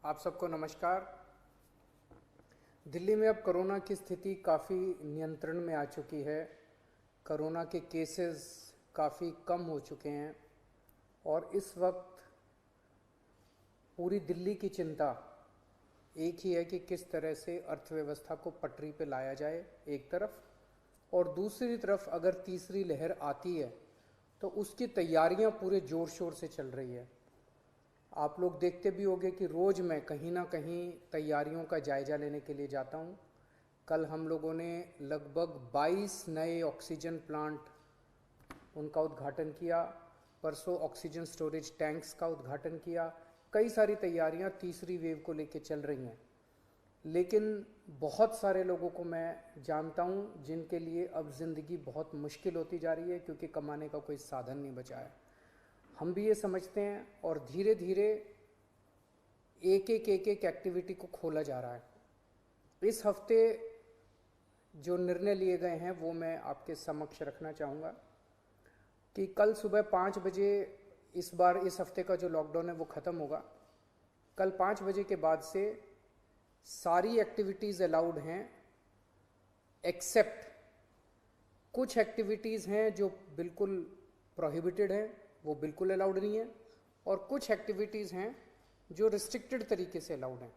आप सबको नमस्कार। दिल्ली में अब कोरोना की स्थिति काफ़ी नियंत्रण में आ चुकी है। कोरोना के केसेस काफ़ी कम हो चुके हैं और इस वक्त पूरी दिल्ली की चिंता एक ही है कि किस तरह से अर्थव्यवस्था को पटरी पे लाया जाए एक तरफ, और दूसरी तरफ अगर तीसरी लहर आती है तो उसकी तैयारियां पूरे ज़ोर शोर से चल रही है। आप लोग देखते भी होंगे कि रोज़ मैं कहीं ना कहीं तैयारियों का जायज़ा लेने के लिए जाता हूँ। कल हम लोगों ने लगभग 22 नए ऑक्सीजन प्लांट उनका उद्घाटन किया, परसों ऑक्सीजन स्टोरेज टैंक्स का उद्घाटन किया। कई सारी तैयारियां तीसरी वेव को लेकर चल रही हैं, लेकिन बहुत सारे लोगों को मैं जानता हूं जिनके लिए अब ज़िंदगी बहुत मुश्किल होती जा रही है क्योंकि कमाने का कोई साधन नहीं बचा है। हम भी ये समझते हैं और धीरे धीरे एक एक एक्टिविटी को खोला जा रहा है। इस हफ्ते जो निर्णय लिए गए हैं वो मैं आपके समक्ष रखना चाहूँगा कि कल सुबह 5 बजे इस बार इस हफ्ते का जो लॉकडाउन है वो ख़त्म होगा। कल 5 बजे के बाद से सारी एक्टिविटीज़ अलाउड हैं, एक्सेप्ट कुछ एक्टिविटीज़ हैं जो बिल्कुल प्रोहिबिटेड हैं, वो बिल्कुल अलाउड नहीं है, और कुछ एक्टिविटीज़ हैं जो रिस्ट्रिक्टेड तरीके से अलाउड हैं।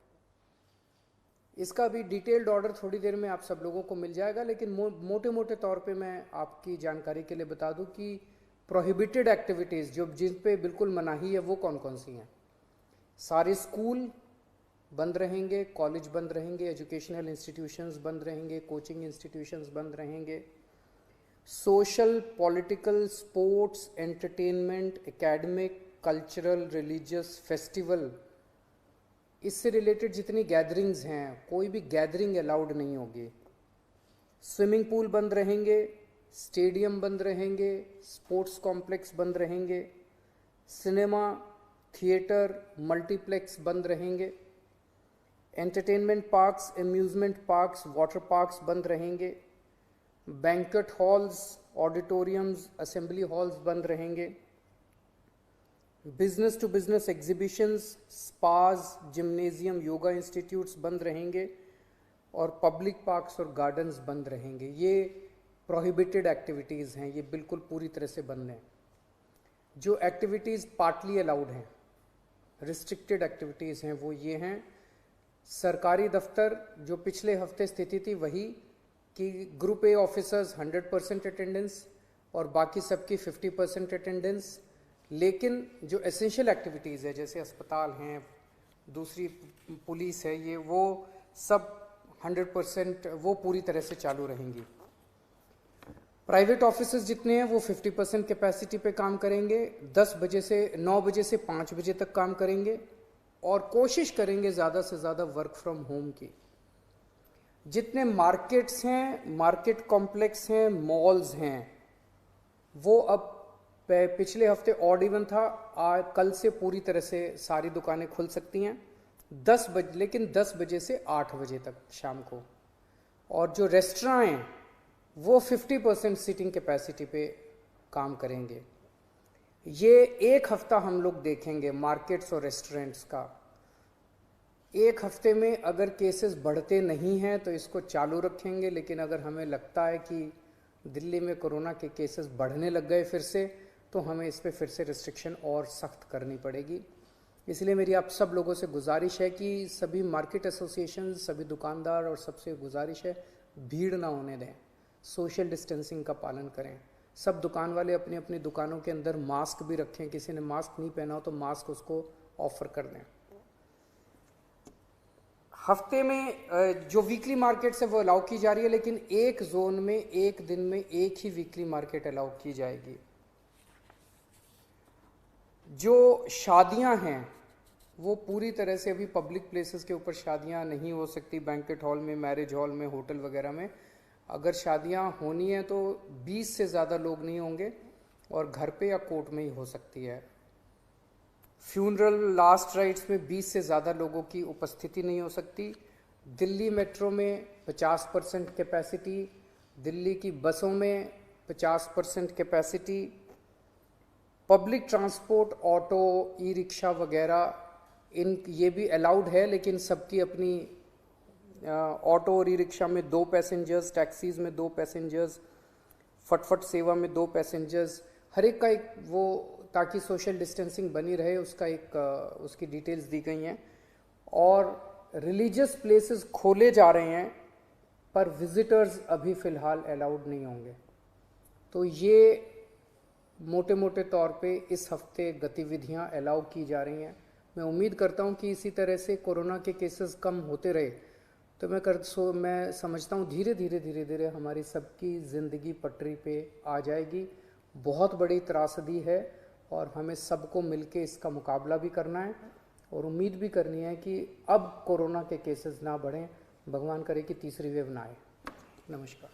इसका भी डिटेल्ड ऑर्डर थोड़ी देर में आप सब लोगों को मिल जाएगा, लेकिन मोटे मोटे तौर पे मैं आपकी जानकारी के लिए बता दूं कि प्रोहिबिटेड एक्टिविटीज़ जो जिन पे बिल्कुल मनाही है वो कौन कौन सी हैं। सारे स्कूल बंद रहेंगे, कॉलेज बंद रहेंगे, एजुकेशनल इंस्टीट्यूशंस बंद रहेंगे, कोचिंग इंस्टीट्यूशंस बंद रहेंगे, social, political, sports, entertainment, academic, cultural, religious, festival, इससे रिलेटेड जितनी गैदरिंग्स हैं कोई भी गैदरिंग अलाउड नहीं होगी। स्विमिंग पूल बंद रहेंगे, स्टेडियम बंद रहेंगे, स्पोर्ट्स कॉम्प्लेक्स बंद रहेंगे, सिनेमा, थिएटर, मल्टीप्लेक्स बंद रहेंगे, entertainment parks, amusement parks, water parks बंद रहेंगे, banquet halls, auditoriums, assembly halls बंद रहेंगे, business to business exhibitions, spas, gymnasium, yoga institutes बंद रहेंगे, और पब्लिक पार्क्स और गार्डन्स बंद रहेंगे। ये प्रोहिबिटेड एक्टिविटीज़ हैं, ये बिल्कुल पूरी तरह से बंद हैं। जो एक्टिविटीज़ पार्टली अलाउड हैं, रिस्ट्रिक्टेड एक्टिविटीज़ हैं, वो ये हैं। सरकारी दफ्तर, जो पिछले हफ्ते स्थिति थी वही कि ग्रुप ए ऑफिसर्स 100% अटेंडेंस और बाकी सबकी 50% अटेंडेंस, लेकिन जो एसेंशियल एक्टिविटीज़ है जैसे अस्पताल हैं, दूसरी पुलिस है, ये वो सब 100% वो पूरी तरह से चालू रहेंगी। प्राइवेट ऑफिसेज जितने हैं वो 50% कैपेसिटी पे काम करेंगे, 10 बजे से 9 बजे से 5 बजे तक काम करेंगे, और कोशिश करेंगे ज़्यादा से ज़्यादा वर्क फ्रॉम होम की। जितने मार्केट्स हैं, मार्केट कॉम्प्लेक्स हैं, मॉल्स हैं, वो अब पिछले हफ्ते ऑड इवन था, कल से पूरी तरह से सारी दुकानें खुल सकती हैं 10 बजे, लेकिन 10 बजे से 8 बजे तक शाम को। और जो रेस्टोरेंट हैं वो 50% सीटिंग कैपेसिटी पे काम करेंगे। ये एक हफ्ता हम लोग देखेंगे मार्केट्स और रेस्टोरेंट्स का। एक हफ्ते में अगर केसेस बढ़ते नहीं हैं तो इसको चालू रखेंगे, लेकिन अगर हमें लगता है कि दिल्ली में कोरोना के केसेस बढ़ने लग गए फिर से, तो हमें इस पर फिर से रिस्ट्रिक्शन और सख्त करनी पड़ेगी। इसलिए मेरी आप सब लोगों से गुजारिश है कि सभी मार्केट एसोसिएशन, सभी दुकानदार और सबसे गुजारिश है भीड़ ना होने दें, सोशल डिस्टेंसिंग का पालन करें। सब दुकान वाले अपनी अपनी दुकानों के अंदर मास्क भी रखें, किसी ने मास्क नहीं पहना हो तो मास्क उसको ऑफर कर दें। हफ्ते में जो वीकली मार्केट्स है वो अलाउ की जा रही है, लेकिन एक जोन में एक दिन में एक ही वीकली मार्केट अलाउ की जाएगी। जो शादियां हैं वो पूरी तरह से अभी पब्लिक प्लेसेस के ऊपर शादियां नहीं हो सकती, बैंक्वेट हॉल में, मैरिज हॉल में, होटल वगैरह में। अगर शादियां होनी है तो 20 से ज़्यादा लोग नहीं होंगे और घर पे या कोर्ट में ही हो सकती है। फ्यूनरल, लास्ट राइट्स में 20 से ज़्यादा लोगों की उपस्थिति नहीं हो सकती। दिल्ली मेट्रो में 50% कैपेसिटी, दिल्ली की बसों में 50% capacity, public transport, auto, e rickshaw वगैरह ये भी अलाउड है, लेकिन सबकी अपनी ऑटो और ई रिक्शा में 2 पैसेंजर्स, टैक्सीज में 2 पैसेंजर्स, फटफट सेवा में 2 पैसेंजर्स, हर एक का एक वो, ताकि सोशल डिस्टेंसिंग बनी रहे, उसका एक उसकी डिटेल्स दी गई हैं। और रिलीजियस प्लेसेस खोले जा रहे हैं, पर विजिटर्स अभी फ़िलहाल अलाउड नहीं होंगे। तो ये मोटे मोटे तौर पे इस हफ्ते गतिविधियां अलाउ की जा रही हैं। मैं उम्मीद करता हूं कि इसी तरह से कोरोना के केसेस कम होते रहे तो मैं समझता हूं धीरे धीरे हमारी सबकी ज़िंदगी पटरी पे आ जाएगी। बहुत बड़ी त्रासदी है और हमें सबको मिलके इसका मुकाबला भी करना है और उम्मीद भी करनी है कि अब कोरोना के केसेस ना बढ़ें, भगवान करे कि तीसरी वेव ना आए। नमस्कार।